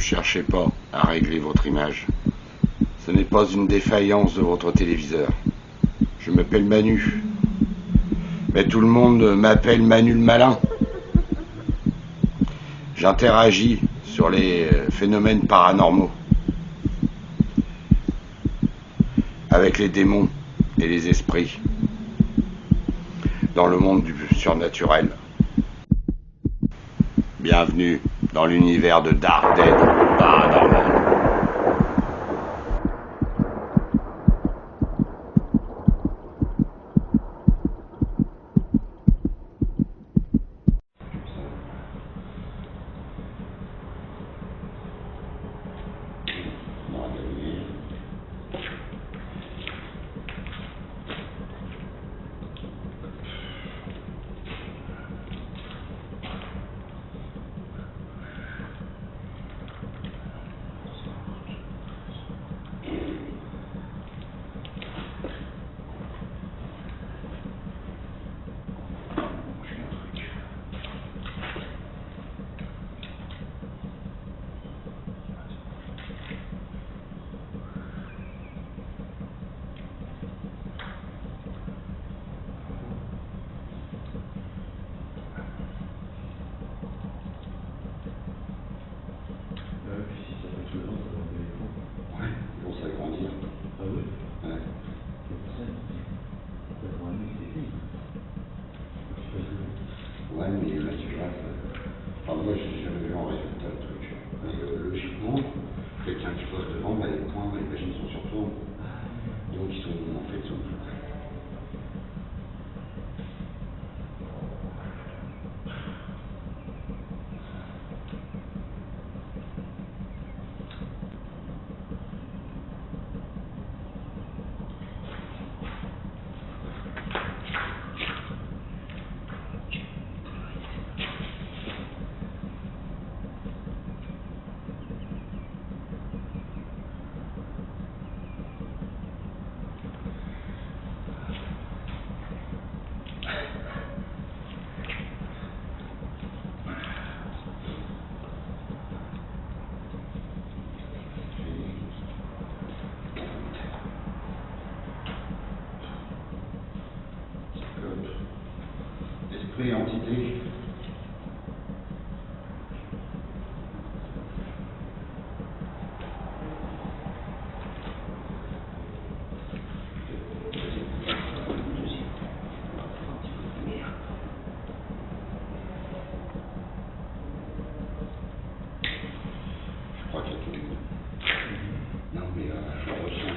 cherchez pas à régler votre image. Ce n'est pas une défaillance de votre téléviseur. Je m'appelle Manu. Mais tout le monde m'appelle Manu le Malin. J'interagis sur les phénomènes paranormaux. Avec les démons et les esprits. Dans le monde du surnaturel. Bienvenue dans l'univers de Dark Dead Paranormal. Ouais, mais là, tu vois, enfin, moi, j'ai jamais vu en résultat le truc. Logiquement, quelqu'un qui pose devant, bah, les points, les machines sont sur toi. Donc, ils sont, en fait, sont plus. Esprit, entité. Je crois qu'il y a tout le monde. Non, mais je le ressens.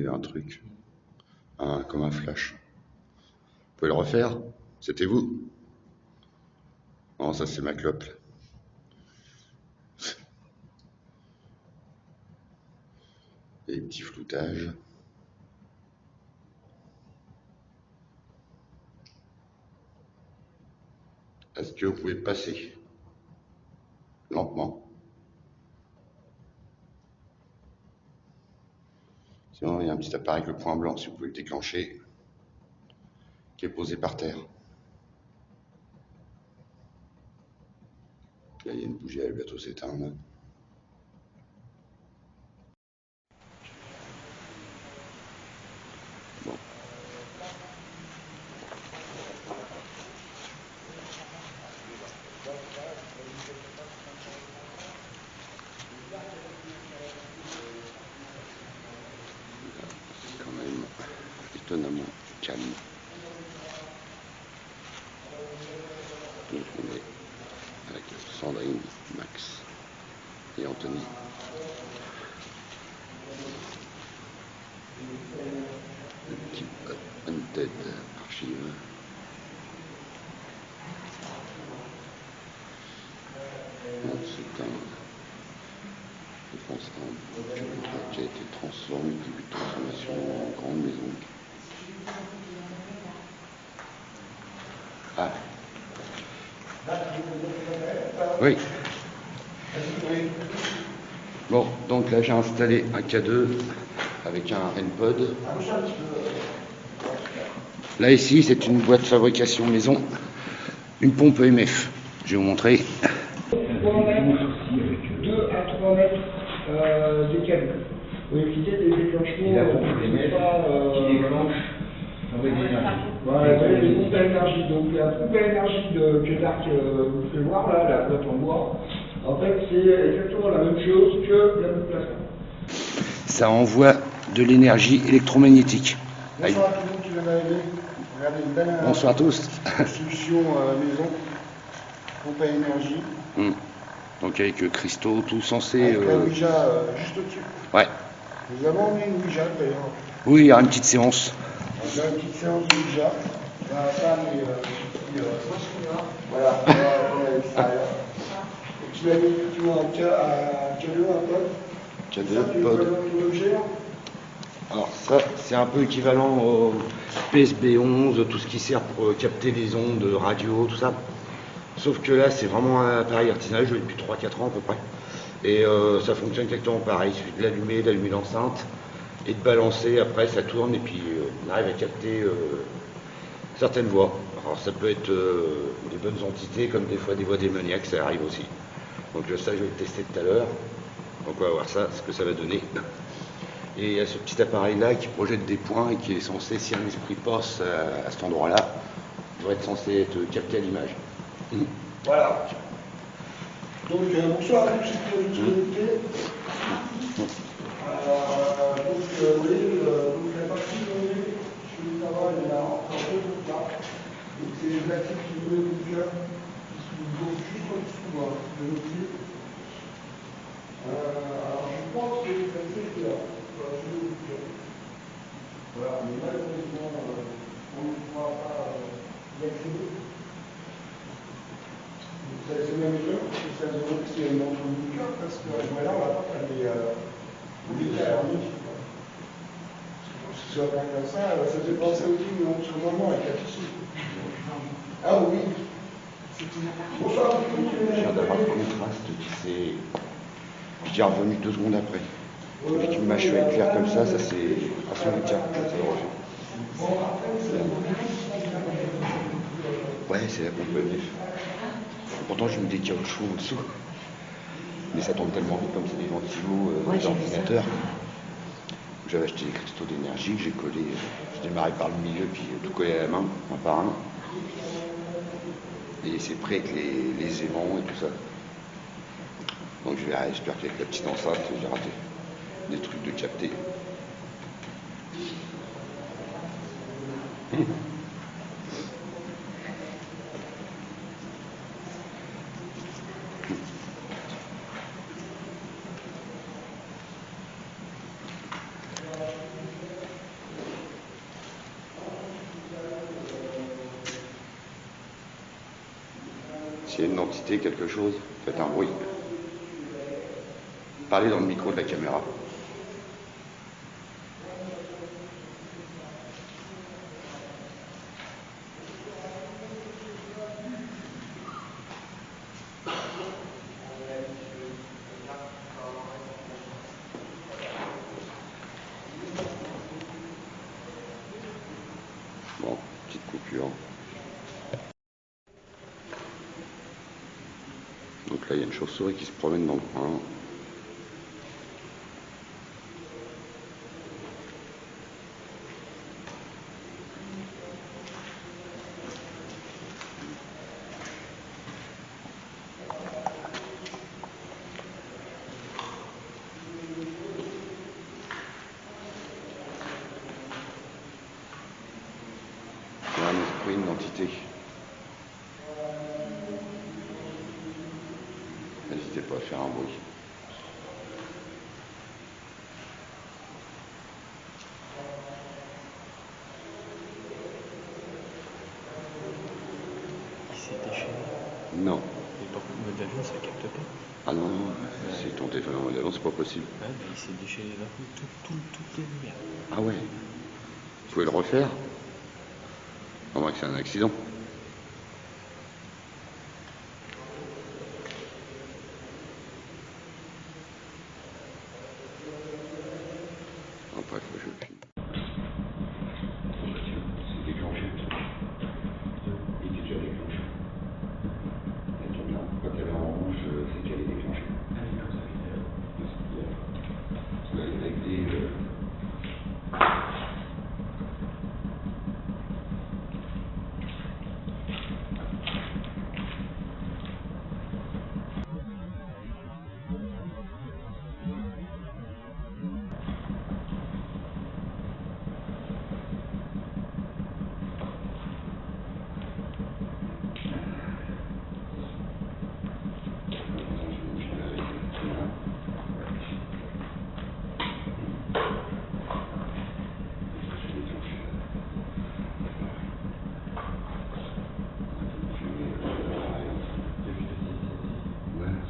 eu un truc, comme un flash. Vous pouvez le refaire? C'était vous? Non, ça c'est ma clope. Et les petits floutages. Est-ce que vous pouvez passer lentement? Sinon, il y a un petit appareil avec le point blanc, si vous pouvez le déclencher, qui est posé par terre. Là, il y a une bougie, elle va bientôt s'éteindre. Bon. C'est quand même étonnamment calme. Donc on est avec Sandrine, Max et Anthony. Le petit Undead Archive. C'est un défense qui a été transformé, début de transformation en grande maison. Ah. Oui. Bon, donc là j'ai installé un K2 avec un RenPod. Là ici c'est une boîte de fabrication maison, une pompe EMF. Je vais vous montrer. 2 à 3 mètres des câbles. Pour éviter des déclenchements. Et la pompe EMF qui déclenche avec l'énergie. Voilà, les pompes à énergie. Donc la pompe à énergie que Dark vous fait voir, là, la boîte en bois, en fait c'est exactement la même chose que la pompe plasma. Ça envoie de l'énergie électromagnétique. Bonsoir à tout le monde qui vient d'arriver. Regardez une belle Bonsoir à tous. solution maison, pompe à énergie. Donc avec cristaux, tout censé... Avec la Ouija juste au-dessus. Ouais. Nous avons emmené une Ouija d'ailleurs. Oui, il y aura une petite séance. On a une petite séance de Ouija. La femme et voilà, à l'extérieur. Et tu l'as mis effectivement un cadeau, un pod. K2, pod. Alors ça, c'est un peu équivalent au PSB11, tout ce qui sert pour capter les ondes radio, tout ça. Sauf que là, c'est vraiment un appareil artisanal, je l'ai depuis 3-4 ans à peu près. Et ça fonctionne exactement pareil, il suffit de d'allumer l'enceinte et de balancer, après ça tourne et puis on arrive à capter certaines voix. Alors ça peut être des bonnes entités comme des fois des voix démoniaques, ça arrive aussi. Donc ça, je vais le tester tout à l'heure. Donc on va voir ça, ce que ça va donner. Et il y a ce petit appareil-là qui projette des points et qui est censé, si un esprit passe à cet endroit-là, doit être censé être capté à l'image. Voilà. Donc bonsoir à tous ceux qui ont connecté. Oui, donc la partie donnée, je vais savoir, il y en a encore deux autres là. Donc c'est les plastiques qui veulent le cœur, qui sont juste en dessous de nos pieds. Alors je pense que les plastiques là, voilà, mais malheureusement, on ne pourra pas y accéder. C'est même mieux que ça demande qu'il y ait une montre du cœur, parce que voilà, on va pas faire des harmoniques. Si ce soit pas comme ça fait penser au film de notre maman avec la piscine. Ah oui. Bonsoir, Je viens d'avoir le contraste qui est revenu 2 secondes après. Avec une mâche éclair comme ça c'est à son écart que ça le refait. Ouais, c'est la pompe EMF. Pourtant, j'ai mis des caoutchoucs en dessous. Mais ça tombe tellement vite comme c'est des ventilos d'ordinateur. J'avais acheté des cristaux d'énergie que j'ai collés. J'ai démarré par le milieu, puis tout collé à la main, un par un. Et c'est prêt avec les aimants et tout ça. Donc j'espère qu'avec la petite enceinte, j'ai raté des trucs de capter. s'il y a une entité, quelque chose, faites un bruit. Parlez dans le micro de la caméra. Bon, petite coupure. Donc là, il y a une chauve-souris qui se promène dans le coin. Il y a un esprit, une entité. N'hésitez pas à faire un bruit. Il s'est déchaîné. Non. Et par contre, mode avion, ça capte pas. Ah non, non, c'est ton téléphone en mode avion, c'est pas possible. Ouais, mais il s'est déchaîné d'un coup, toutes les lumières. Ah ouais. Vous pouvez le refaire? À moins que c'est un accident. Après, faut que je filme. C'est déclenché. Il était déjà déclenché. Ça tombe bien. Quand elle est en rouge, c'est qu'elle est déclenchée. Avec des...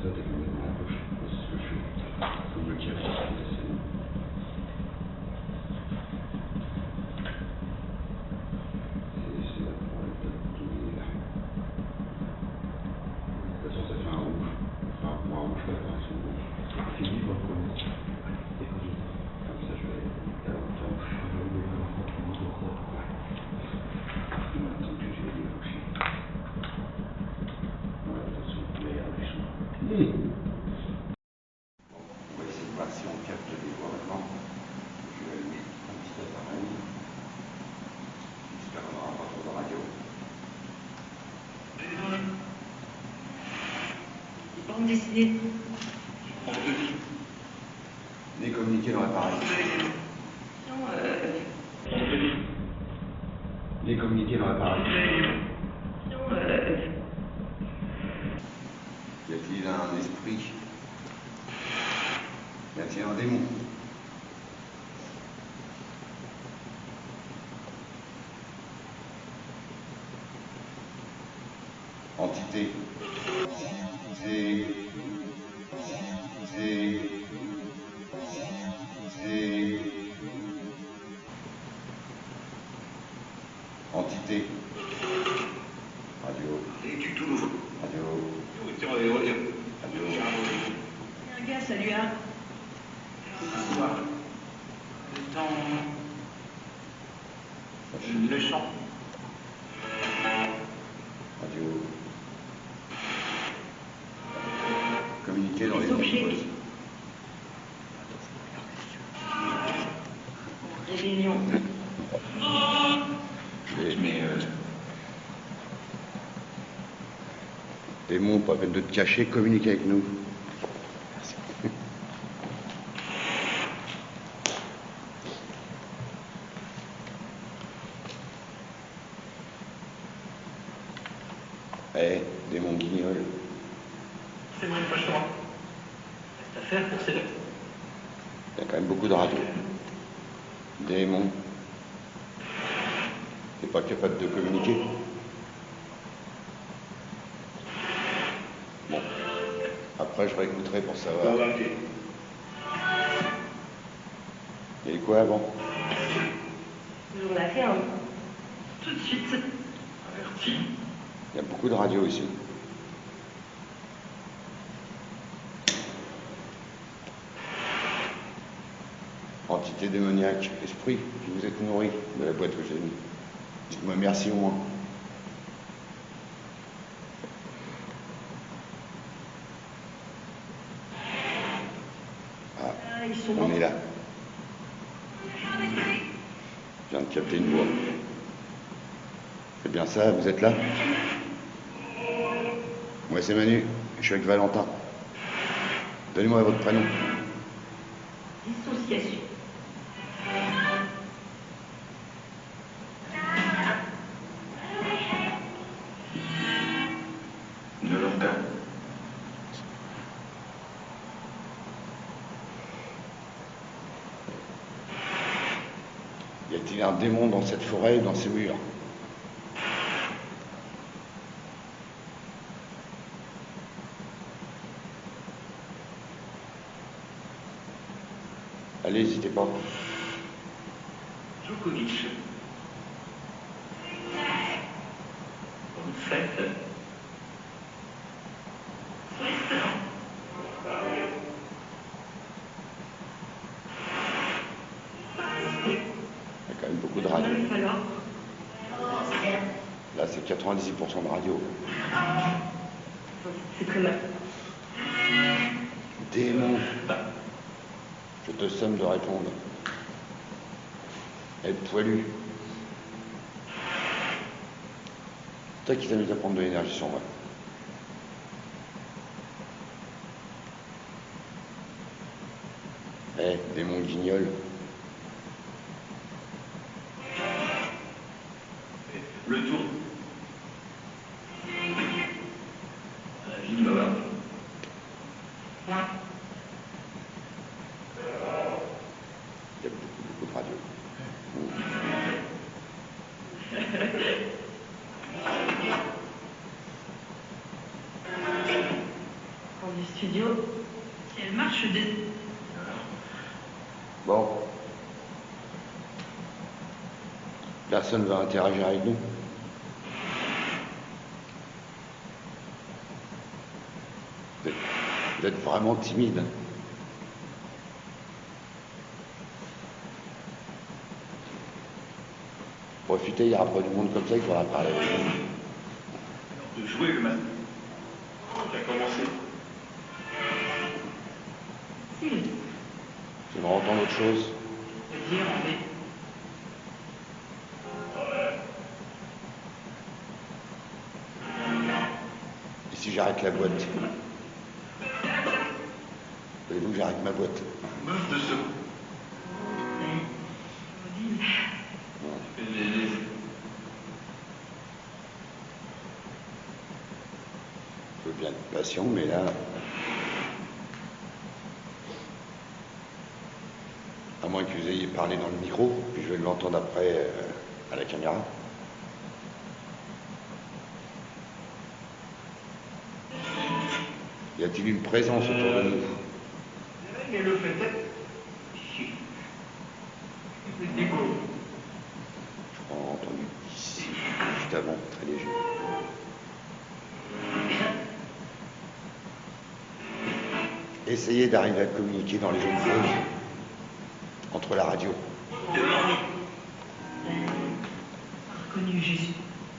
Ça, t'es quand même dans la poche. C'est ce que je fais. Faut me le tirer. C'est la pointe de là. De toute façon, ça fait un rouge. Enfin, moi, un rouge, pas apparaître sur rouge. C'est libre comme ça. Comme ça, je vais aller longtemps. Attends que je vais déclencher. Ouais, attention, mais attention. On va essayer de voir si on capte des voix maintenant. Je vais allumer un petit appareil. J'espère qu'on n'aura pas trop de radio. Bande dessinée. Décommuniquer dans l'appareil. Non, Décommuniquer dans l'appareil. non, Y a-t-il un esprit? Y a-t-il un démon? Entité. C'est... Entité. Radio. c'est du tout nouveau. Radio. Radio. Radio. Un gars, salut, hein. Le temps. Le chant. Radio. Communiquer dans les Les objets. ondes. Rébellion. Mais démon, pas peine de te cacher, communique avec nous. Eh, démon guignol. C'est même pas choix. Reste à faire pour c'est là. Il y a quand même beaucoup de radio. Démon. T'es pas capable de communiquer? Après, je réécouterai pour savoir. Convaincu. Il y a eu quoi avant? Toujours la ferme. Tout de suite. Averti. Il y a beaucoup de radios ici. Entité démoniaque, esprit qui vous êtes nourri de la boîte que j'ai mis. Dites-moi merci au moins. Ah, Ils sont on morts. est là. Je viens de capter une voix. C'est bien ça, vous êtes là? Moi c'est Manu, je suis avec Valentin. Donnez-moi votre prénom. Dissociation. Yolanda. Y a-t-il un démon dans cette forêt ou dans ces murs? Allez, n'hésitez pas. Djokovic. Bonne fête. Restaurant. Il y a quand même beaucoup de radios. Alors, Là, c'est 90% de radio. c'est très mal. Démon. Je te somme de répondre. Être poilu. Toi qui t'amuses à prendre de l'énergie sur moi. Eh, démon guignol. Le tour. La ville va voir. Il y a beaucoup de radios. Hors du studio. Si elle marche des... Bon. Personne ne va interagir avec nous. Vous êtes vraiment timide. Profitez, il y aura pas du monde comme ça qui pourra parler avec vous. De jouer le masque. Qui a commencé. S'il. J'aimerais entendre autre chose. C'est-à-dire, mais... Et si j'arrête la boîte? Voulez-vous que j'arrête ma boîte? Meuf de ce. Je veux bien être patient, mais là... À moins que vous ayez parlé dans le micro, puis je vais l'entendre après à la caméra. Y a-t-il une présence autour de nous? Mais le fait est. C'est égo. Je crois avoir entendu ici, juste avant, très léger. Essayez d'arriver à communiquer dans les zones creuses, entre la radio. Reconnu Jésus.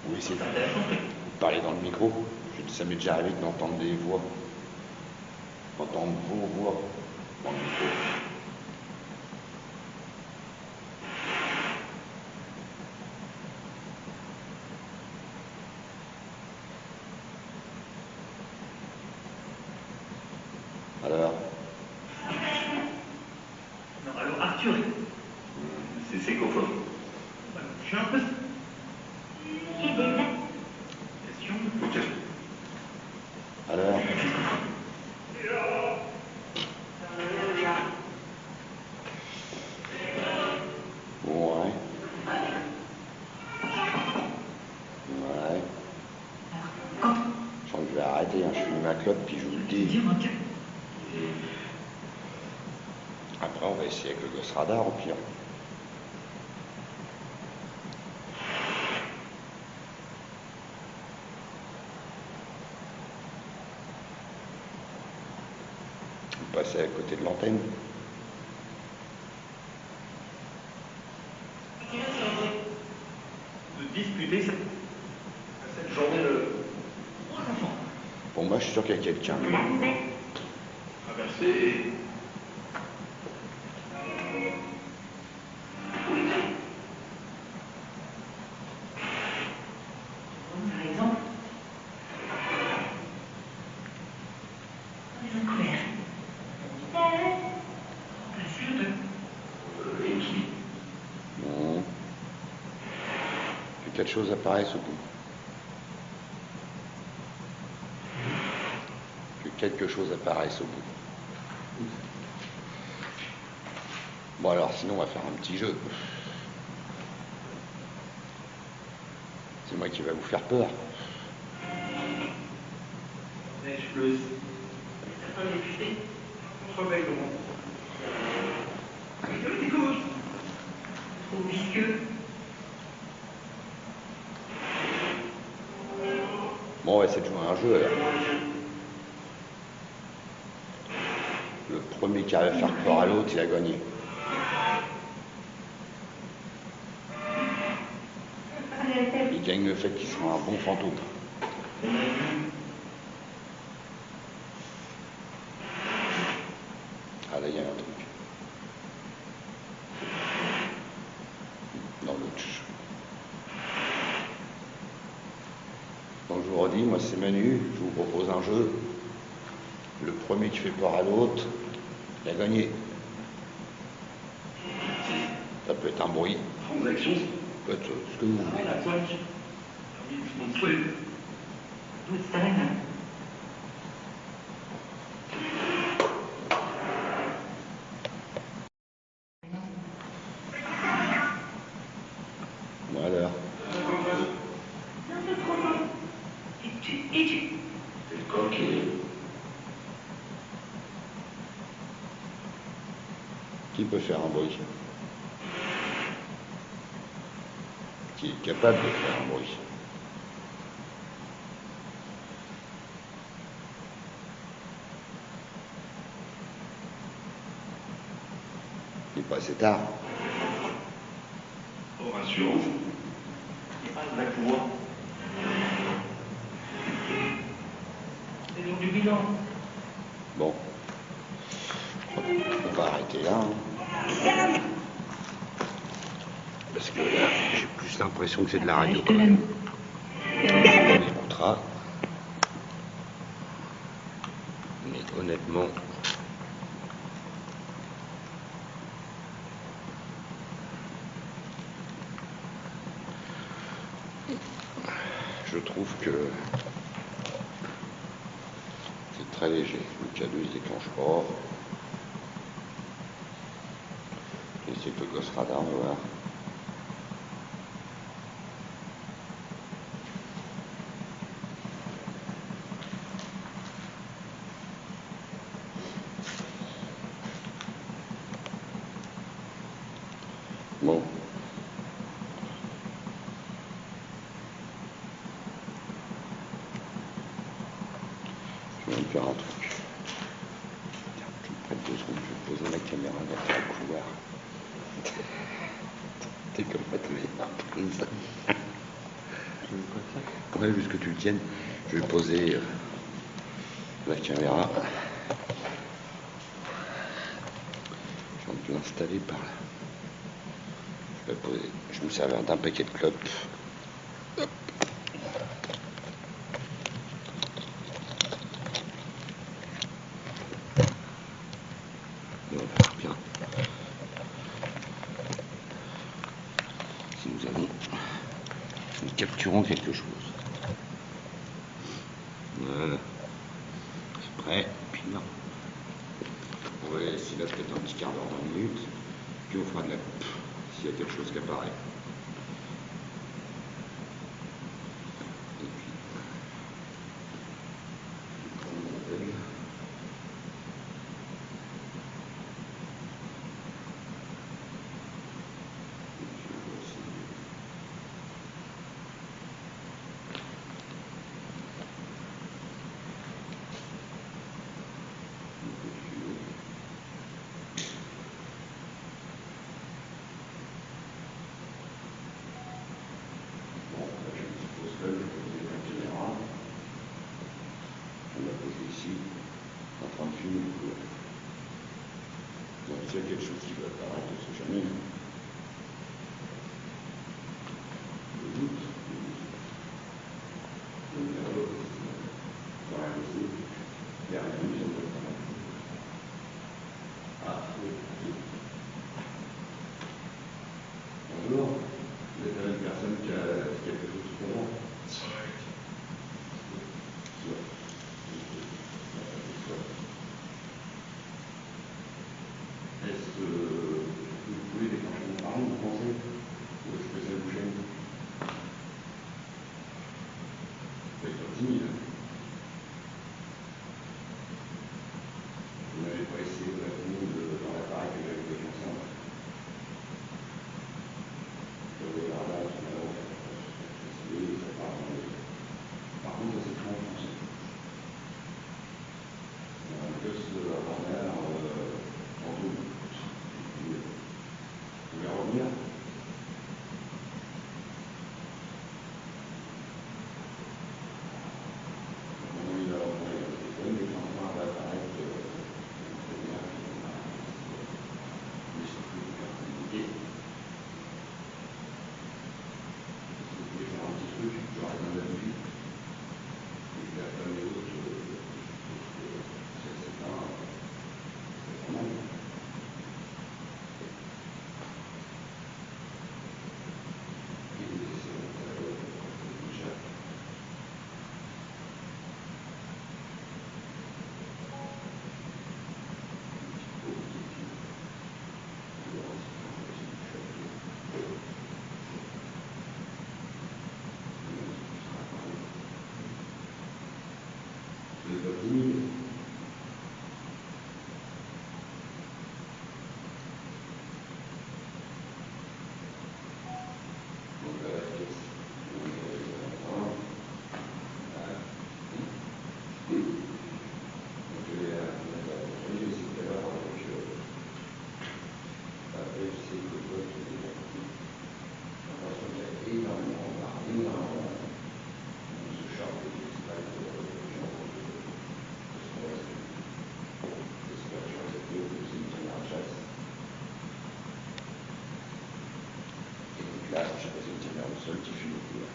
Ou essayez de parler dans le micro. Ça m'est déjà arrivé d'entendre des voix, d'entendre vos voix dans le micro. Alors, Non, alors Arthur. C'est copains. Je suis un peu. Question. Ok. alors, ouais. Ouais. Je sens que je vais arrêter, hein. Je fume ma clope puis je vous le dis. Dire un cas. Après, on va essayer avec le Ghost Radar au pire. Vous passez à côté de l'antenne. De disputer cette journée de pour l'enfant. Bon, moi, je suis sûr qu'il y a quelqu'un. Traverser. Par exemple, les couverts. Remplacer le 2. Équilibre. Bon. Que quelque chose apparaisse au bout. Que quelque chose apparaisse au bout. Bon alors, sinon, on va faire un petit jeu. C'est moi qui va vous faire peur. Neige bleusse. Certains députés. Contre-règlement. C'est écologique. Trop visqueux. Bon, on va essayer de jouer à un jeu alors. Le premier qui arrive à faire peur à l'autre, il a gagné. Il gagne le fait qu'il soit un bon fantôme. Ah là, il y a un truc. Dans l'autre. Donc je vous redis, moi c'est Manu, je vous propose un jeu. Le premier qui fait peur à l'autre, il a gagné. Ça peut être un bruit, Transaction. peut être ce que vous voulez. La 5. Mon souhait. Blutstein. Voilà. Un peu trop long. Et tu. C'est coquille. Qui peut faire un bruit? Qui est capable de faire un bruit? Il est pas assez tard. Hors assurance. Et pas de la cour. Le jour du bilan. Bon. On va arrêter là. Hein. Parce que là, j'ai plus l'impression que c'est de la radio quand même. On écoutera. Mais honnêtement, je trouve que c'est très léger. Le K2 il se déclenche pas. Et c'est le Ghost Radar, on va voir. Bon. Je vais me faire un truc. Tiens, tu me prêtes 2 secondes, je vais poser ma caméra dans le couloir. T'es comme pas tous les comme ça. Ouais, juste que tu le tiennes. Je vais poser la caméra. Je vais l'installer par là. Je vais poser. Je me servais d'un paquet de clopes. Hop. Et on va faire bien. Si nous capturons quelque chose. Voilà. C'est prêt. Puis non. On va laisser là peut-être un petit quart d'heure, 20 minutes. Puis on fera de la coupe s'il y a quelque chose qui apparaît. Et puis, s'il y a quelque chose qui va apparaître, on ne sait jamais. Le doute. Le nerveux. Voilà, il y a rien de bien. Ah, oui. Bonjour. Vous êtes une personne qui a quelque chose tout à l'heure? Est-ce que vous pouvez déclencher mon parole, vous pensez? Ou est-ce que ça vous gêne? Vous êtes pas timide. Vous n'avez pas essayé de répondre dans l'appareil que j'avais fait ensemble. Par contre, ça s'écrit en français. Que ce Warner, tantôt, vous pouvez revenir. On a eu la revenir, mais quand on va apparaître, mais surtout de faire communiquer. Vous pouvez faire un petit truc, genre les mains d'habitude. Et puis après les autres, c'est pas mal. Vous n'êtes pas timide. Donc la réflexe. Là, je sais pas si une vers le sol qui fume au couleur.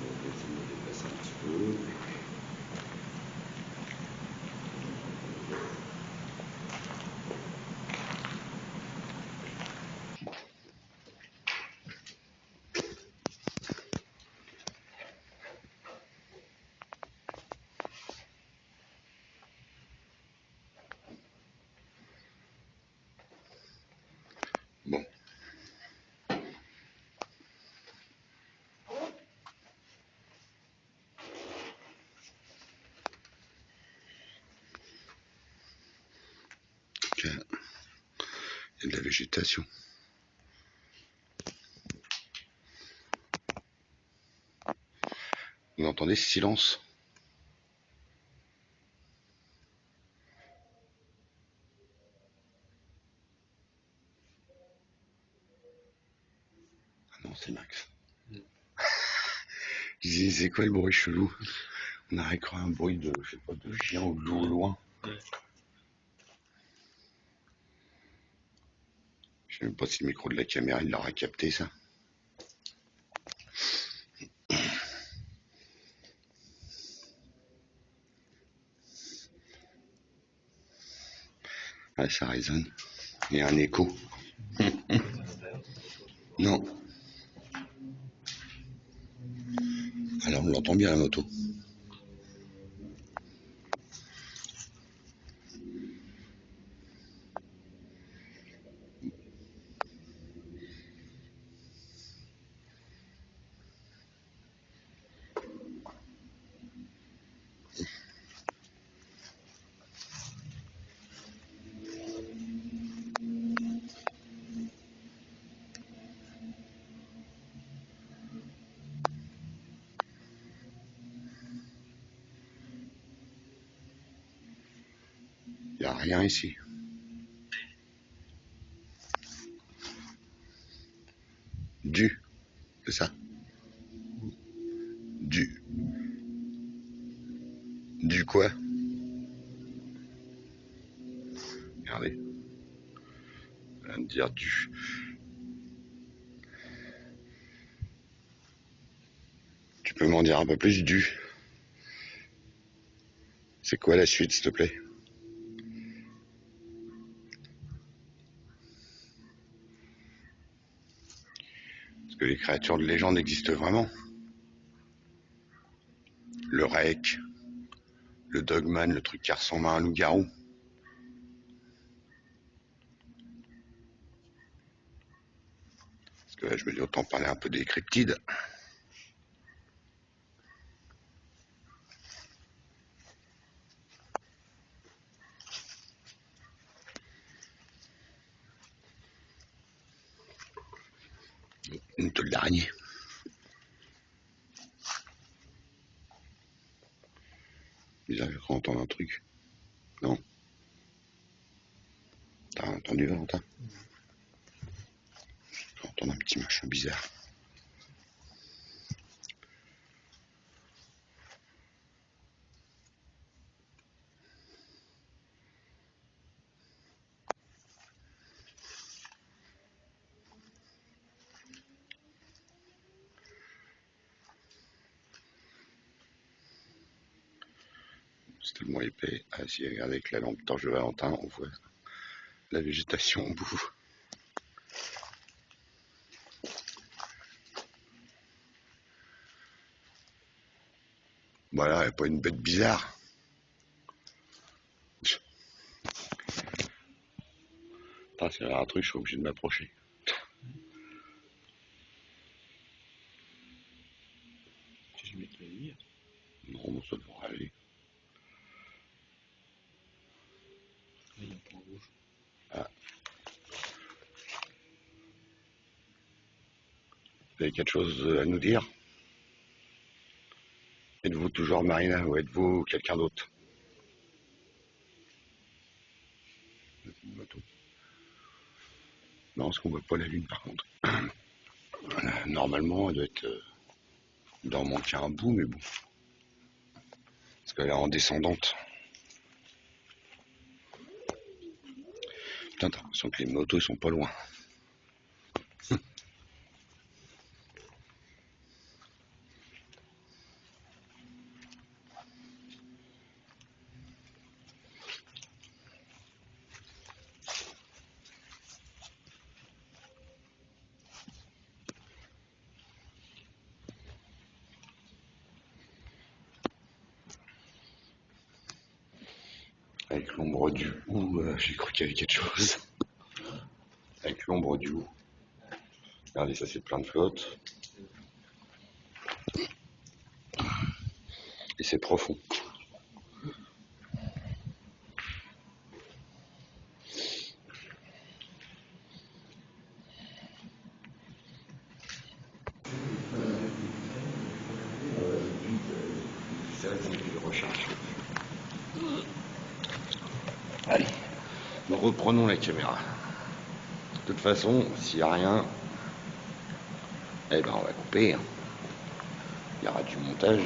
Donc, je vais essayer de me déplacer un petit peu. Bon. Ok. Il y a de la végétation. Vous entendez ce silence? Ah non, c'est Max. Je disais, c'est quoi le bruit chelou? On aurait cru un bruit de, je sais pas, de chien ou de loup au loin. Je sais même pas si le micro de la caméra il l'aura capté ça. Ah, ça résonne. Il y a un écho. Non. Alors on l'entend bien la moto. Il n'y a rien ici. C'est ça. Du quoi? Regardez. dire du. Tu peux m'en dire un peu plus du. C'est quoi la suite, s'il te plaît? Est-ce que les créatures de légende existent vraiment? Le rec, le dogman, le truc qui ressemble à un loup-garou. Parce que là, je me dis autant parler un peu des cryptides. Une toile d'araignée. Bizarre, je crois entendre un truc. Non? T'as entendu, Valentin? Je crois entendre un petit machin bizarre. C'est tellement épais. Ah si, regardez avec la lampe torche de Valentin, on voit la végétation au bout. Voilà, et pas une bête bizarre. Putain, c'est un truc, je suis obligé de m'approcher. Si je mets la lumière. Non, bon, ça devrait aller. Là, il y a un point rouge. Ah. Vous avez quelque chose à nous dire? Êtes-vous toujours Marina ou êtes-vous quelqu'un d'autre? Une moto. Non, parce qu'on voit pas la lune par contre. Normalement, elle doit être d'en manquer un bout, mais bon. Parce qu'elle est en descendante. Putain, t'as l'impression que les motos ils sont pas loin. Avec l'ombre du hou, j'ai cru qu'il y avait quelque chose. Avec l'ombre du hou. Regardez, ça c'est plein de flotte. Et c'est profond. C'est vrai qu'on fait des recherches. Allez, nous reprenons la caméra. De toute façon, s'il n'y a rien, eh ben on va couper. Il y aura du montage.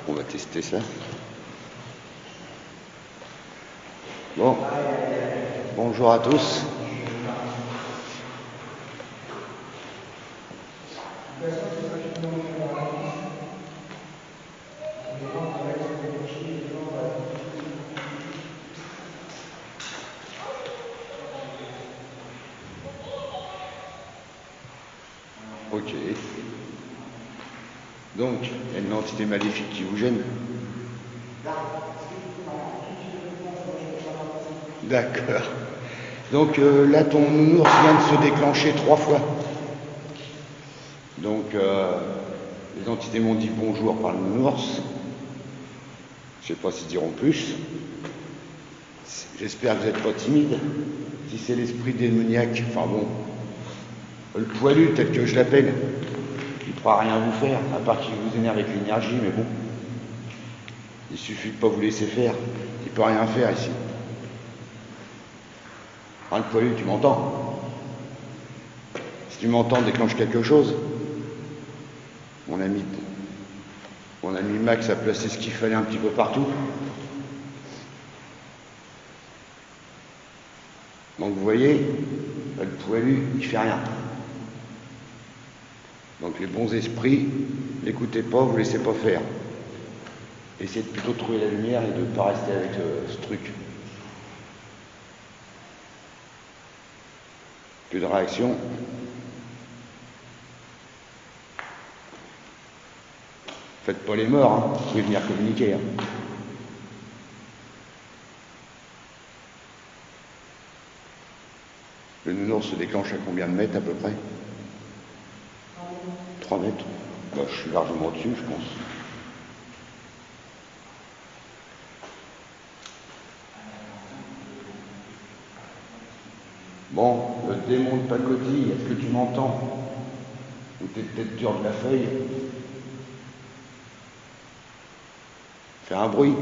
On va tester ça. Bon, bonjour à tous. Ok. Donc, il y a une entité maléfique qui vous gêne. D'accord. Donc là, ton nounours vient de se déclencher 3 fois. Donc, les entités m'ont dit bonjour par le nounours. Je ne sais pas s'ils diront plus. J'espère que vous n'êtes pas timide. Si c'est l'esprit démoniaque, enfin bon, le poilu tel que je l'appelle, il ne pourra rien vous faire, à part qu'il vous énerve avec l'énergie, mais bon. Il suffit de ne pas vous laisser faire. Il ne peut rien faire ici. Hein, le poilu, tu m'entends? Si tu m'entends, déclenche quelque chose. Mon ami Max a placé ce qu'il fallait un petit peu partout. Donc vous voyez, le poilu, il fait rien. Donc les bons esprits, n'écoutez pas, vous laissez pas faire. Essayez de plutôt trouver la lumière et de ne pas rester avec ce truc. Plus de réaction. Faites pas les morts, hein. Vous pouvez venir communiquer. Hein. Le nounours se déclenche à combien de mètres à peu près? 3 mètres. Bah, je suis largement au-dessus, je pense. Bon, le démon de pacotille, est-ce que tu m'entends? Ou t'es peut-être dur de la feuille? Fais un bruit.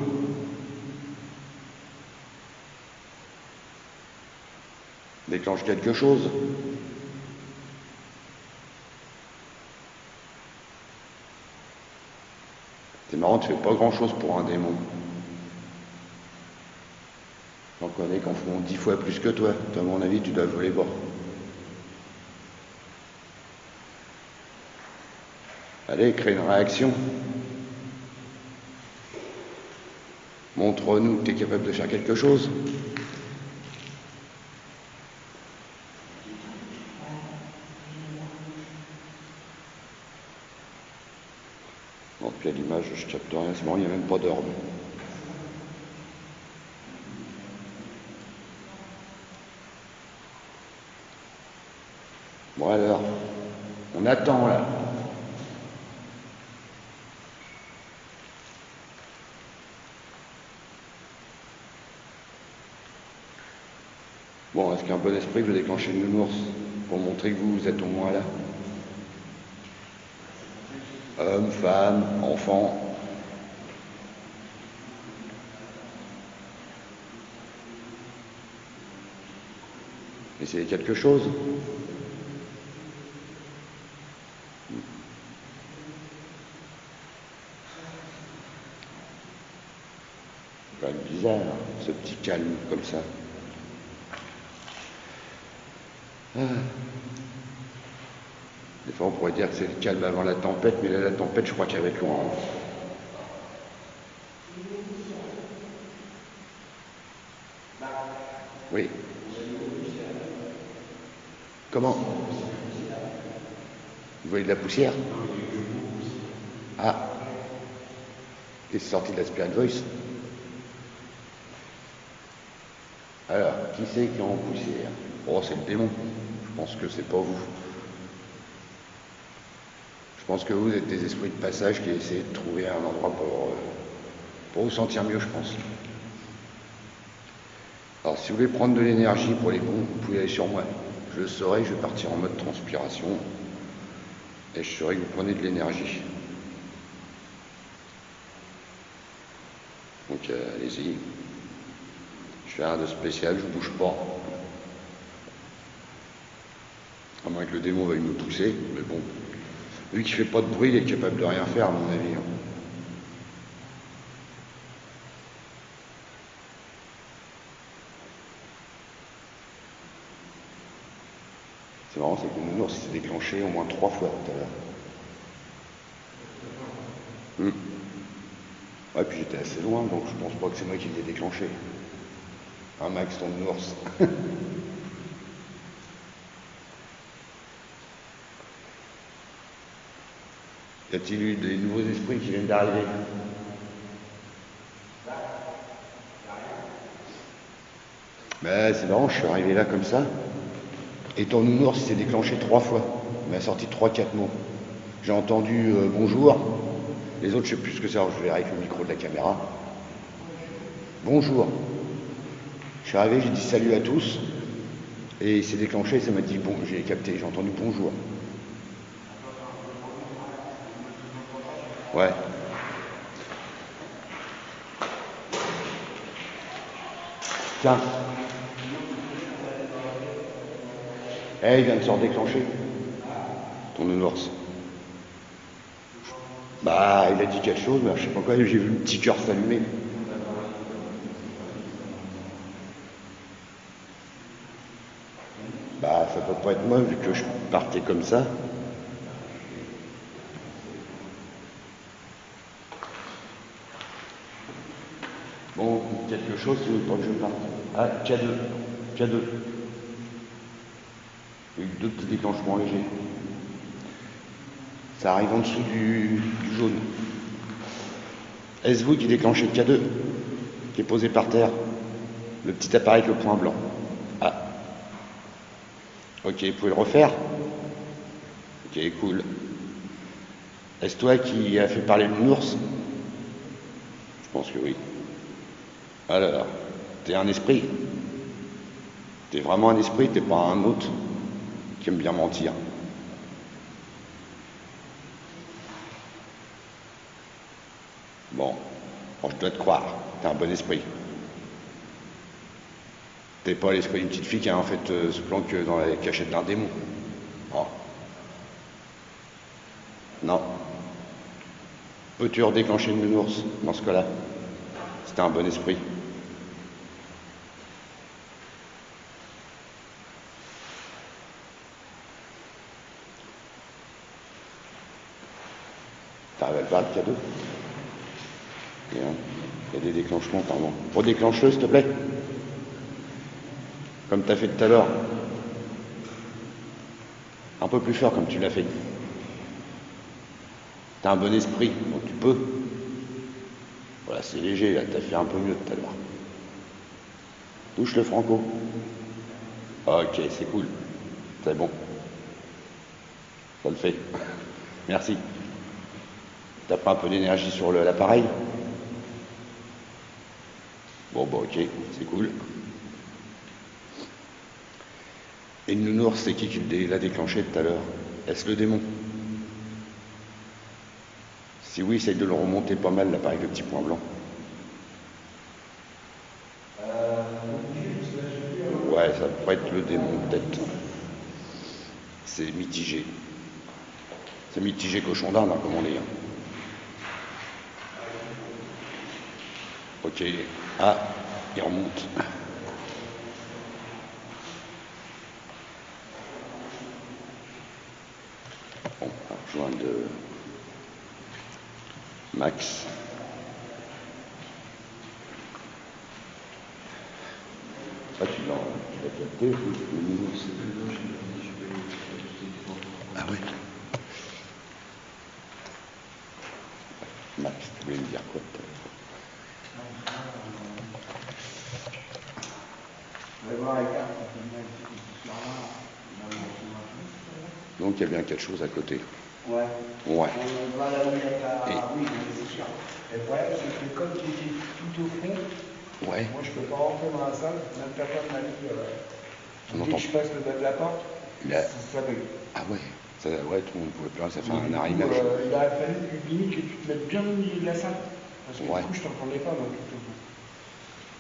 Déclenche quelque chose. C'est marrant, tu fais pas grand-chose pour un démon. J'en connais qu'en font 10 fois plus que toi. À mon avis, tu dois voler bas. Allez, crée une réaction. Montre-nous que tu es capable de faire quelque chose. Bon, puis à l'image, je capte rien, c'est marrant, il n'y a même pas d'orbe. Bon alors, on attend là. Bon, est-ce qu'un bon esprit veut déclencher le nounours pour montrer que vous êtes au moins là? Hommes, femmes, enfants. Essayez quelque chose. C'est quand même bizarre, ce petit calme comme ça. Des fois, on pourrait dire que c'est le calme avant la tempête, mais là, la tempête, je crois qu'elle va être loin. Oui. Comment? Vous voyez de la poussière? Ah. Et c'est sorti de la Spirit Voice. Alors, qui c'est qui est en poussière? Oh, c'est le démon. Je pense que c'est pas vous. Je pense que vous êtes des esprits de passage qui essaient de trouver un endroit pour vous sentir mieux, je pense. Alors, si vous voulez prendre de l'énergie pour les bons, vous pouvez aller sur moi. Je le saurai, je vais partir en mode transpiration. Et je saurai que vous prenez de l'énergie. Donc, allez-y. Je fais rien de spécial, je bouge pas. À moins que le démon veuille me pousser, mais bon. Vu qu'il fait pas de bruit, il est capable de rien faire, à mon avis. C'est marrant, c'est que le nounours s'est déclenché au moins 3 fois tout à l'heure. Ouais, puis j'étais assez loin, donc je pense pas que c'est moi qui l'ai déclenché. Hein, Max, ton nounours. Y a-t-il eu des nouveaux esprits qui viennent d'arriver? Ben, c'est marrant, je suis arrivé là comme ça, et ton nounours s'est déclenché 3 fois. Il m'a sorti 3-4 mots. J'ai entendu bonjour, les autres je sais plus ce que c'est, alors je verrai avec le micro de la caméra. Bonjour. Je suis arrivé, j'ai dit salut à tous, et il s'est déclenché, ça m'a dit bon, j'ai capté, j'ai entendu bonjour. Ouais. Tiens. Eh, il vient de se redéclencher. Ton nounours. Bah, il a dit quelque chose, mais je sais pas quoi, j'ai vu le petit cœur s'allumer. Bah, ça peut pas être moi, vu que je partais comme ça. Bon, quelque chose qui veut pas que je parte. Ah, K2. K2. Il y a eu 2 petits déclenchements légers. Ça arrive en dessous du jaune. Est-ce vous qui déclenchez le K2, qui est posé par terre? Le petit appareil avec le point blanc. Ah. Ok, vous pouvez le refaire? Ok, cool. Est-ce toi qui a fait parler le nounours? Je pense que oui. Ah là là, t'es un esprit. T'es vraiment un esprit, t'es pas un autre qui aime bien mentir. Bon, je dois te croire, t'es un bon esprit. T'es pas l'esprit d'une petite fille qui a en fait se planque dans la cachette d'un démon. Oh. Non. Peux-tu redéclencher le nounours dans ce cas-là? C'était un bon esprit. T'arrives à le voir, le cadeau? Bien. Il y a des déclenchements, pardon. Redéclenche-le, s'il te plaît. Comme tu as fait tout à l'heure. Un peu plus fort, comme tu l'as fait. Tu as un bon esprit, donc tu peux. Voilà, c'est léger, là. Tu as fait un peu mieux tout à l'heure. Touche le franco. Ok, c'est cool. C'est bon. Ça le fait. Merci. T'as pas un peu d'énergie sur l'appareil? Bon, bah ok, c'est cool. Et le nounours, c'est qui l'a déclenché tout à l'heure? Est-ce le démon? Si oui, essaye de le remonter pas mal, l'appareil avec le petit point blanc. Ouais, ça pourrait être le démon, peut-être. C'est mitigé. C'est mitigé cochon d'Inde, hein, comme on dit. Ok. Ah, il remonte. Bon, on va rejoindre Max. Ah, tu l'as capté, le nounours. Ah ouais. Max, tu voulais me dire quoi peut-être? Donc il y a bien quelque chose à côté. Ouais. Ouais. On va là où il y a ta... Oui, c'est sûr. Et le problème, c'est que comme tu étais tout au fond, Ouais. moi je peux pas rentrer dans la salle, même ta femme m'a dit, On dès entend. que je passe le bas de la porte, ça bug. Ah ouais. Ça, ouais, tout le monde ne pouvait plus, ça fait un Du coup, arrimage. il a fallu limite que tu te mettes bien au milieu de la salle. Parce que Ouais. du coup, je t'entendais pas moi tout au fond.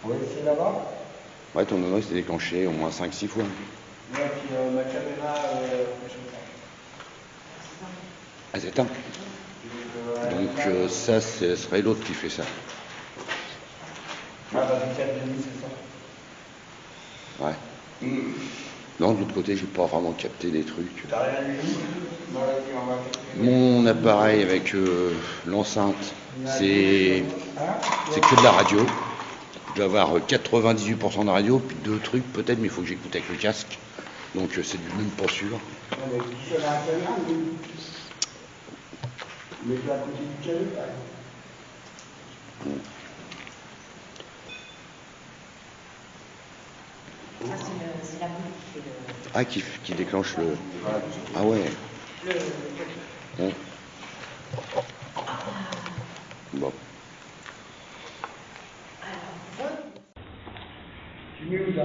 On va essayer là-bas. Ouais, ton nounours s'est déclenché au moins 5-6 fois. Ouais, puis ma caméra, je sais pas. Ah, c'est éteint. Donc ça, ce serait l'autre qui fait ça. Ah bah, le 4 demi, c'est ça. Ouais. Non, de l'autre côté, j'ai pas vraiment capté des trucs. T'as rien du tout? Non, vas-y, on va faire. Mon appareil avec l'enceinte, c'est que de la radio. Je dois avoir 98% de radio, puis 2 trucs peut-être, mais il faut que j'écoute avec le casque. Donc c'est du même pas sûr. Mets-le à côté du cadet, par exemple. Ça, c'est la boule qui fait le. Ah, qui déclenche le... Ah ouais. Ouais. Bon. Tu mets où là?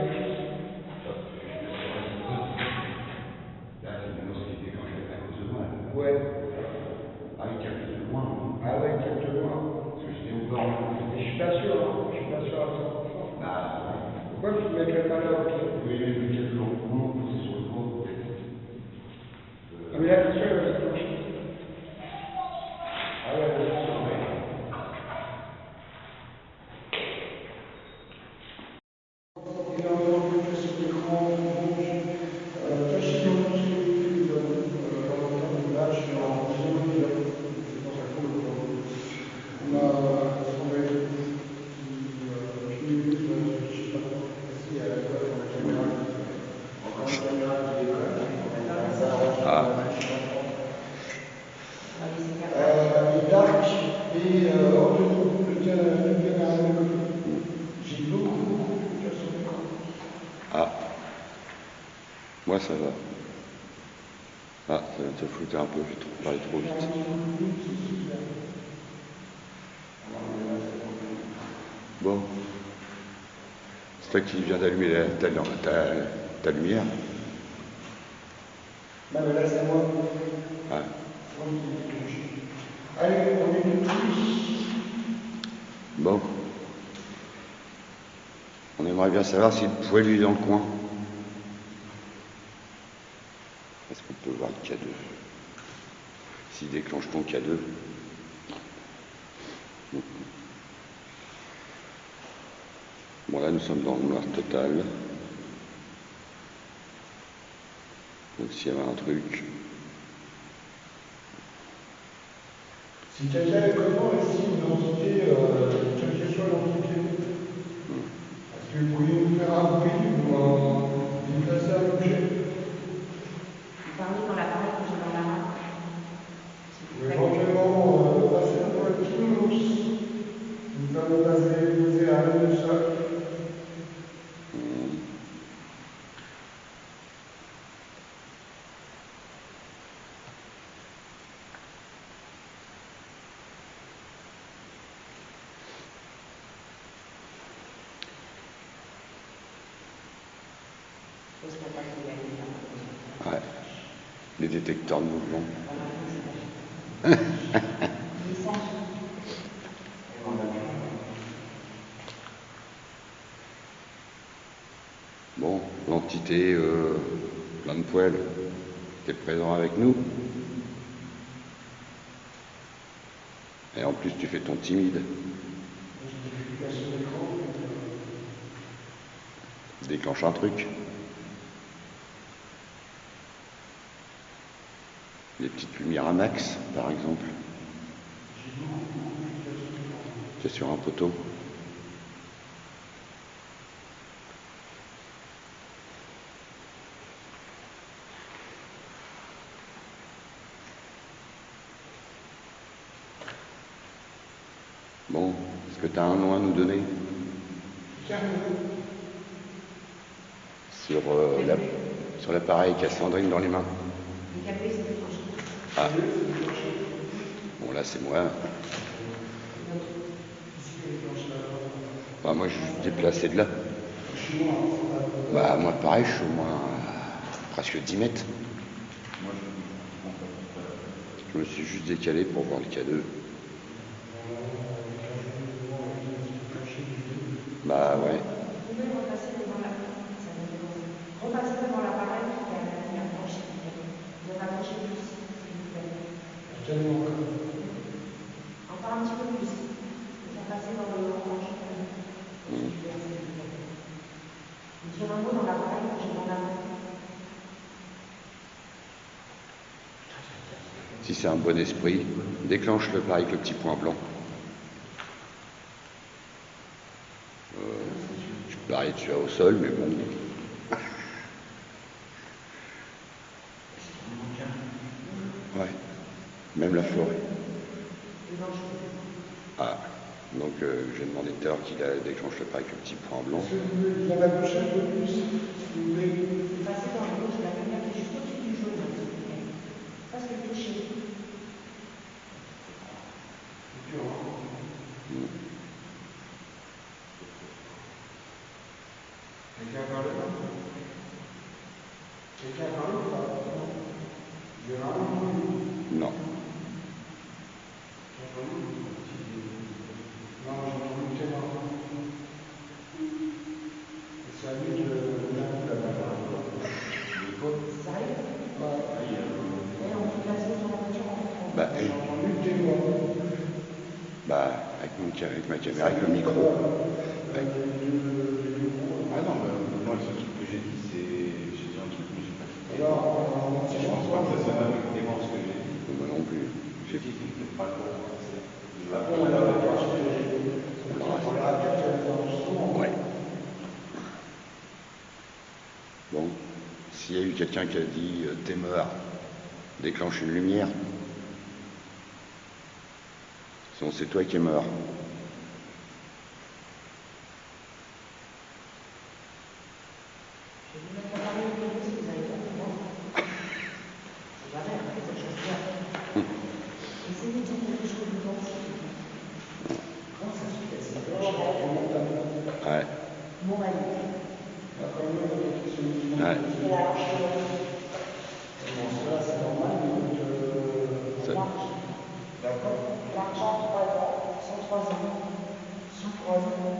Ouais. Ah, il capte de loin. Ah ouais, il capte loin. Parce que j'étais au bord. Mais je suis pas sûr, hein. Je suis pas sûr à 100%. Bah, Pourquoi tu ne mettrais pas là, ok? oui, il y a une capte lentement posée sur le bord, peut-être. Ah, mais là, c'est sûr, il va se déclencher. Ah ouais, c'est sûr, ouais. Énormément de choses sur l'écran, rouge, facilement disponible dans le temps du match, en deuxième minute. C'est pour ça qu'on le voit. On a ce qu'on va être qui minutes, je sais pas trop. Si, il y a la caméra. Encore une caméra qui décolle. Ah. Et Dark et Anthony, le caméra de côté. J'ai beaucoup de choses sur l'écran. Ah. Moi, ça va. Ah, ça vient de se flouter un peu, j'ai parlé trop vite. Bon. C'est toi qui viens d'allumer ta lumière. Non, mais là, c'est moi. Ah. C'est moi qui l'ai déclenché. Allez, on est tous. Bon. On aimerait bien savoir si le poêle est dans le coin. Est-ce qu'on peut voir le K2? S'il déclenche ton K2. Bon, là, nous sommes dans le noir total. Donc, s'il y avait un truc... Si quelqu'un est comment ici une entité, quelle que soit l'entité, est-ce que vous pourriez nous faire un bruit ou déplacer un objet? Vous parlez dans l'appareil que j'ai dans la main. Ou éventuellement passer un peu un petit nounours qui nous permet de poser à même le sol. Je ne sais pas qu'il y a une. Ouais. Les détecteurs de mouvement. Message. Bon, l'entité plein de poêle, t'es présent avec nous. Et en plus, tu fais ton timide. Déclenche un truc. Des petites lumières à max, par exemple. C'est sur un poteau. Bon, est-ce que tu as un nom à nous donner? Sur l'appareil qu'a Sandrine dans les mains. Le café, c'est déclenché. Ah. Bon, là, c'est moi. Bah, moi, je suis déplacé de là. Bah, moi, pareil, je suis au moins presque 10 mètres. Je me suis juste décalé pour voir le K2. Bah, ouais. Vous pouvez repasser devant l'appareil. Ça vient de commencer. Repassez devant l'appareil qui a la lumière blanche, s'il vous plaît. Ne rapprochez plus, s'il vous plaît. Encore un petit peu plus. Et faire passer dans le orange. S'il vous plaît. Dire un mot dans l'appareil que j'ai dans la main. Si c'est un bon esprit, déclenche-le pareil avec le petit point blanc. Je peux arrêter dessus au sol, mais bon. Ouais, même la forêt. Ah, donc j'ai demandé tout à l'heure qu'il déclenche pas avec le petit point blanc. Est-ce que vous voulez vous en approcher un peu plus, si vous voulez? Passer dans le rouge, la lumière qui est juste au-dessus du jaune, s'il vous plaît. Presque touché. C'est dur, hein? Quelqu'un a parlé? Quelqu'un a parlé ou pas? Vous avez vraiment entendu? Non. J'ai entendu? Non, j'ai entendu le témoin. C'est à lui de venir de la barre. Sérieux? Ouais. Et on peut placer dans la voiture en fait. Bah, J'ai entendu le témoin. bah avec ma caméra, avec le micro. Avec- Ah non, moi, le seul truc que j'ai dit, c'est. J'ai dit un truc, mais j'ai pas dit. Alors, Je pense pas que ça sonne avec Clément ce que j'ai dit. Moi non plus. J'ai dit, c'est peut-être pas le bon. après, on verra bien sur les enregistrements. Ouais. Bon, s'il y a eu quelqu'un qui a dit t'es mort, déclenche une lumière. Sinon c'est toi qui es mort. Je vais vous mettre à parler au bureau si vous avez pas de moi. C'est jamais, après, ça change bien. Essayez de dire quelque chose de bon. Comment ça se fait? C'est pas Ouais. mon mari. Ouais. Et alors, Là, c'est normal, donc, Ça- d'accord. l'argent, 3 ans, 103 ans, sous 3 ans.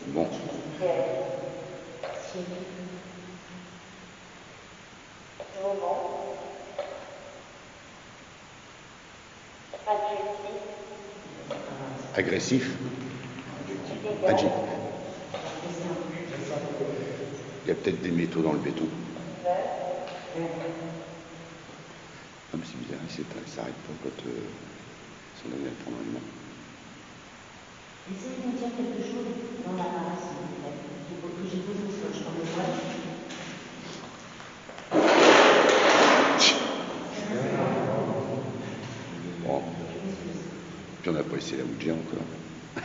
Bon. Agressif. Agi. Il y a peut-être des métaux dans le béton. Ah, mais c'est bizarre, il s'arrête pas quand son ami prend dans les mains. Essayez de me dire quelque chose dans la main, s'il vous plaît, que j'ai posé au sol, je t'en vois. Bon. Puis on n'a pas essayé la Ouija encore.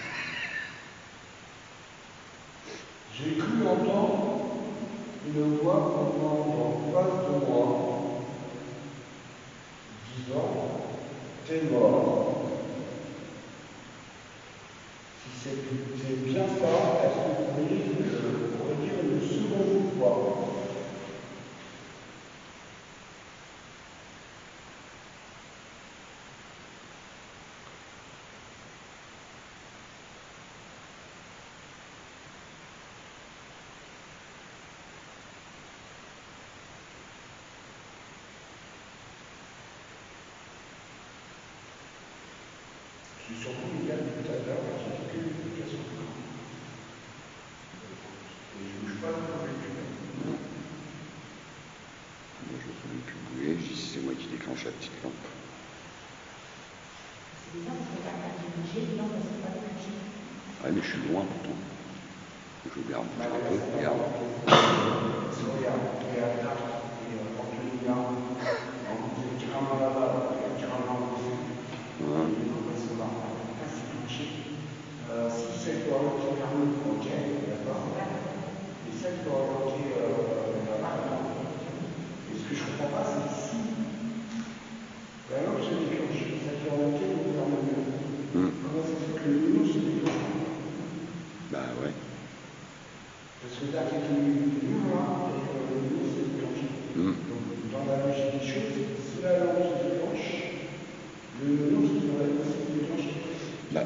J'ai cru entendre une voix venant en face de moi, disant t'es mort. Si c'est bien ça, est-ce que vous pourriez redire une seconde fois? C'est surtout le gars de tout à l'heure qui dit que les communications sont grandes. Et je ne bouge pas dans le véhicule. Moi, je ne sais même plus bouger, je dis c'est moi qui déclenche la petite lampe. C'est bizarre parce que quand tu bouges, non, parce que pas de bouger. Ouais, mais je suis loin pourtant. Je regarde, bouge un peu, regarde. Regarde, là, et Anthony là, on est carrément là-bas, il y a carrément bossé. Si cette période qui termine, ok, d'accord. Et cette période qui est là-bas, non. Et ce que je ne comprends pas, c'est si. Alors, je déclenche cette période qui est terminée. Comment ça se fait que le nous se déclenche? Bah ouais. Parce que là, c'est une nous là, et le nous se déclenche. Donc, dans la logique des choses, si la lampe se déclenche, le nous se déclenche. Bah,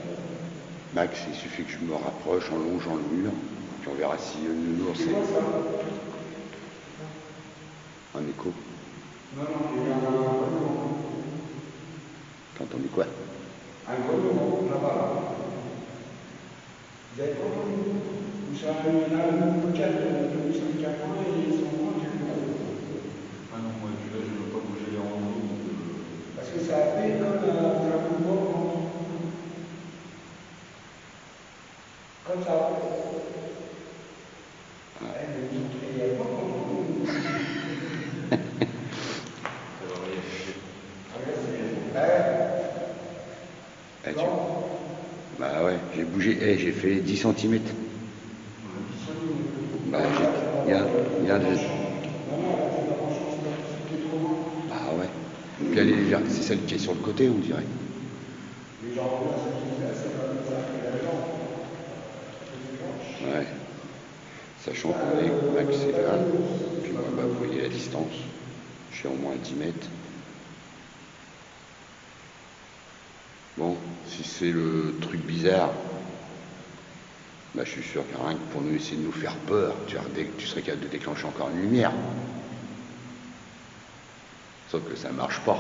Max, il suffit que je me rapproche en longeant le mur, puis on verra si le nounours C'est quoi ça? un écho. Non, non, il y a un grognement. T'as entendu quoi? Un grognement, là-bas, là. Vous avez pas entendu? Ou ça, il y en a un local de 5 points et ils sont moins du coup. Ah non, moi, là, je ne veux pas bouger les rendez-vous. Parce que ça a fait comme un mouvement. Comme ça. Ouais, mais vous, il n'y a pas entendu. Ça va rien. Ouais. Eh, Non. bougé, j'ai fait 10 cm. Bah, il y a de... Bah ouais. Puis elle est légère, c'est celle qui est sur le côté, on dirait. Ouais. Sachant qu'on est max égal. Puis moi, bah, vous voyez la distance. Je suis au moins à 10 mètres. Bon, si c'est le truc bizarre, bah, je suis sûr qu'il y a rien que pour nous essayer de nous faire peur, tu serais capable de déclencher encore une lumière. Sauf que ça marche pas.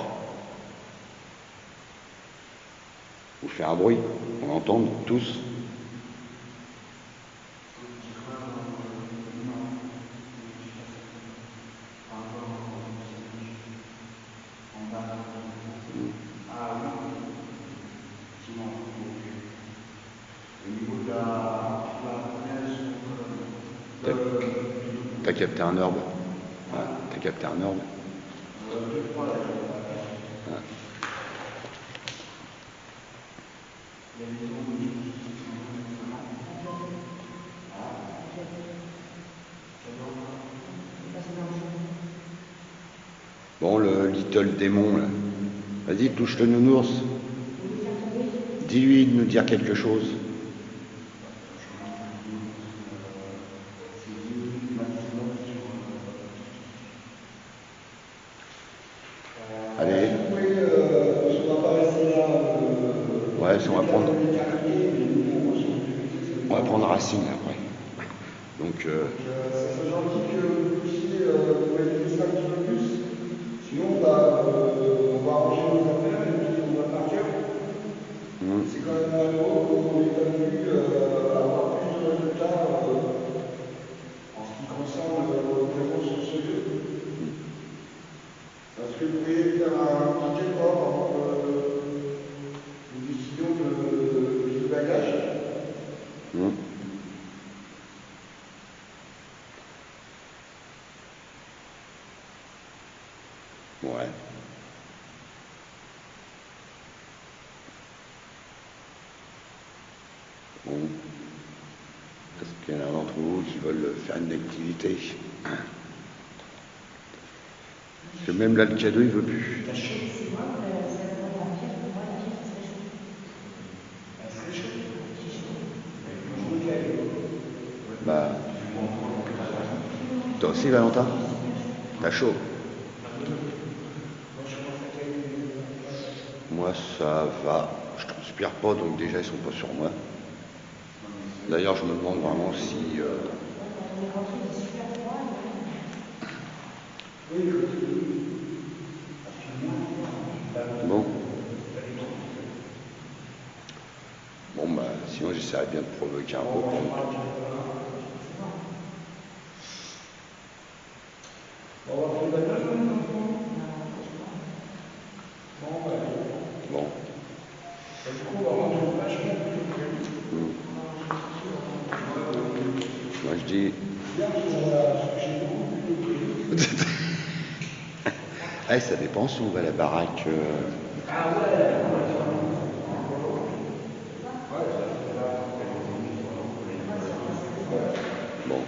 Vous faites un bruit, on l'entend tous. T'as capté un orbe. Ouais, t'as capté un orbe. Ouais. Bon, le little démon, là. Vas-y, touche le nounours. Dis-lui de nous dire quelque chose. Allez. Ouais, on va prendre racine après. Donc, ça serait gentil que vous puissiez vous manifester un petit peu plus. Sinon, on va ranger nos affaires et puis on va partir. C'est quand même malheureux qu'on n'ait pas pu avoir plus de résultats en ce qui concerne nos présence sur ce lieu. Est-ce que vous pouvez faire un petit effort avant que nous décidions du bagage? Ouais. Bon. Est-ce qu'il y en a d'entre vous qui veulent faire une activité? Parce que même là, le cadeau, il veut plus. C'est moi, ça va prendre la pierre, pour moi, la pierre, ça serait chaud. Bah. Toi aussi, Valentin? T'as chaud? Moi, ça va. Je transpire pas, donc déjà, ils sont pas sur moi. D'ailleurs, je me demande vraiment si... Bon. Bon, bah, sinon, j'essaierai bien de provoquer un peu. Bon. Moi, je dis... ça dépend si on va à la baraque... Bon.